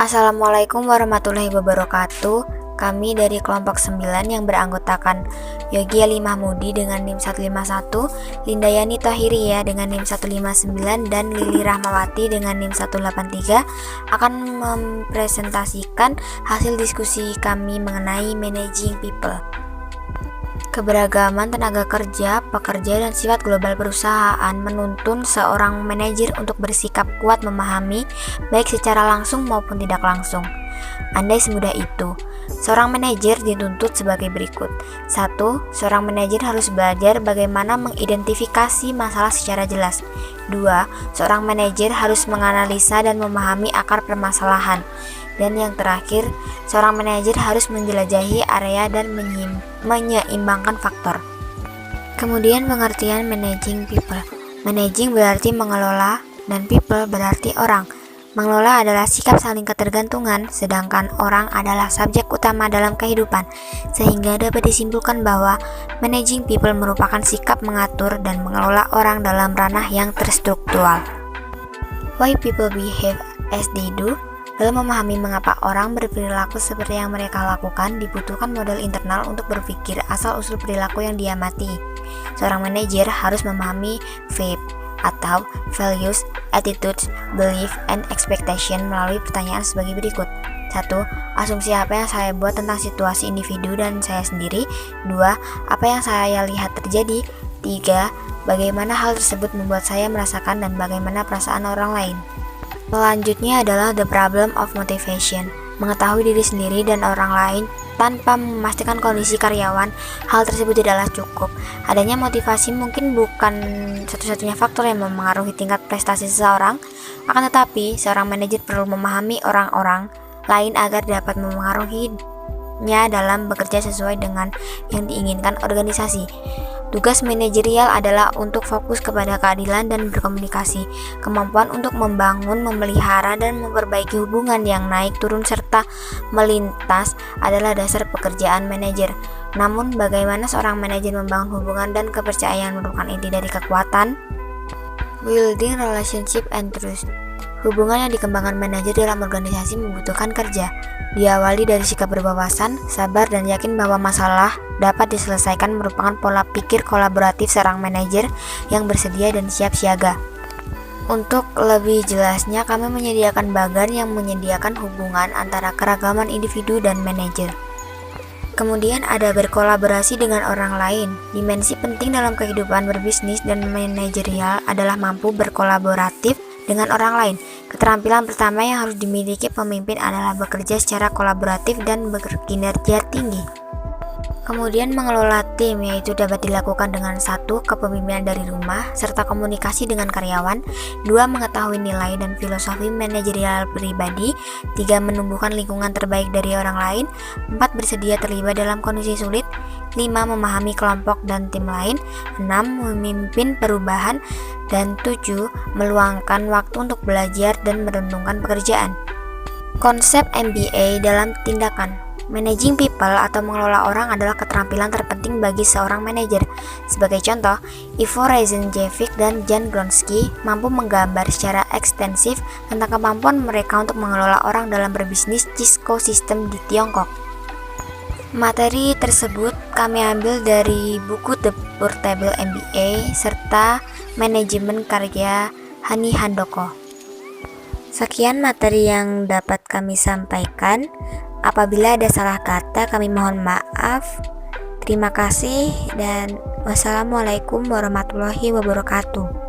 Assalamualaikum warahmatullahi wabarakatuh. Kami dari kelompok 9 yang beranggotakan Yogi Ali Mahmudi dengan NIM 151, Linda Yani Tahiriyah dengan NIM 159, dan Lili Rahmawati dengan NIM 183 akan mempresentasikan hasil diskusi kami mengenai managing people. Keberagaman tenaga kerja, pekerja, dan sifat global perusahaan menuntun seorang manajer untuk bersikap kuat memahami, baik secara langsung maupun tidak langsung. Andai semudah itu, seorang manajer dituntut sebagai berikut. 1. Seorang manajer harus belajar bagaimana mengidentifikasi masalah secara jelas. 2. Seorang manajer harus menganalisa dan memahami akar permasalahan. Dan yang terakhir, seorang manajer harus menjelajahi area dan menyeimbangkan faktor. Kemudian pengertian managing people. Managing berarti mengelola dan people berarti orang. Mengelola adalah sikap saling ketergantungan, sedangkan orang adalah subjek utama dalam kehidupan, sehingga dapat disimpulkan bahwa managing people merupakan sikap mengatur dan mengelola orang dalam ranah yang terstruktural. Why people behave as they do? Dalam memahami mengapa orang berperilaku seperti yang mereka lakukan, dibutuhkan model internal untuk berpikir asal-usul perilaku yang diamati. Seorang manajer harus memahami VAPE atau Values, Attitudes, Belief, and Expectation melalui pertanyaan sebagai berikut. 1. Asumsi apa yang saya buat tentang situasi individu dan saya sendiri. 2. Apa yang saya lihat terjadi. 3. Bagaimana hal tersebut membuat saya merasakan dan bagaimana perasaan orang lain. Selanjutnya adalah the problem of motivation. Mengetahui diri sendiri dan orang lain tanpa memastikan kondisi karyawan, hal tersebut tidaklah cukup. Adanya motivasi mungkin bukan satu-satunya faktor yang memengaruhi tingkat prestasi seseorang, akan tetapi seorang manajer perlu memahami orang-orang lain agar dapat memengaruhinya dalam bekerja sesuai dengan yang diinginkan organisasi. Tugas manajerial adalah untuk fokus kepada keadilan dan berkomunikasi. Kemampuan untuk membangun, memelihara, dan memperbaiki hubungan yang naik turun serta melintas adalah dasar pekerjaan manajer. Namun, bagaimana seorang manajer membangun hubungan dan kepercayaan merupakan inti dari kekuatan? Building relationship and trust. Hubungan yang dikembangkan manajer dalam organisasi membutuhkan kerja. Diawali dari sikap berwawasan, sabar, dan yakin bahwa masalah dapat diselesaikan merupakan pola pikir kolaboratif seorang manajer yang bersedia dan siap siaga. Untuk lebih jelasnya, kami menyediakan bagan yang menyediakan hubungan antara keragaman individu dan manajer. Kemudian ada berkolaborasi dengan orang lain. Dimensi penting dalam kehidupan berbisnis dan manajerial adalah mampu berkolaboratif dengan orang lain. Keterampilan pertama yang harus dimiliki pemimpin adalah bekerja secara kolaboratif dan berkinerja tinggi. Kemudian mengelola tim, yaitu dapat dilakukan dengan 1. Kepemimpinan dari rumah, serta komunikasi dengan karyawan. 2. Mengetahui nilai dan filosofi manajerial pribadi. 3. Menumbuhkan lingkungan terbaik dari orang lain. 4. Bersedia terlibat dalam kondisi sulit. 5. Memahami kelompok dan tim lain. 6. Memimpin perubahan. Dan 7. Meluangkan waktu untuk belajar dan merenungkan pekerjaan. Konsep MBA dalam tindakan. Managing people atau mengelola orang adalah keterampilan terpenting bagi seorang manajer. Sebagai contoh, Ivo Rezenjevic dan Jan Gronsky mampu menggambar secara ekstensif tentang kemampuan mereka untuk mengelola orang dalam berbisnis Cisco System di Tiongkok. Materi tersebut kami ambil dari buku The Portable MBA serta Manajemen karya Hani Handoko. Sekian materi yang dapat kami sampaikan. Apabila ada salah kata, kami mohon maaf. Terima kasih dan wassalamualaikum warahmatullahi wabarakatuh.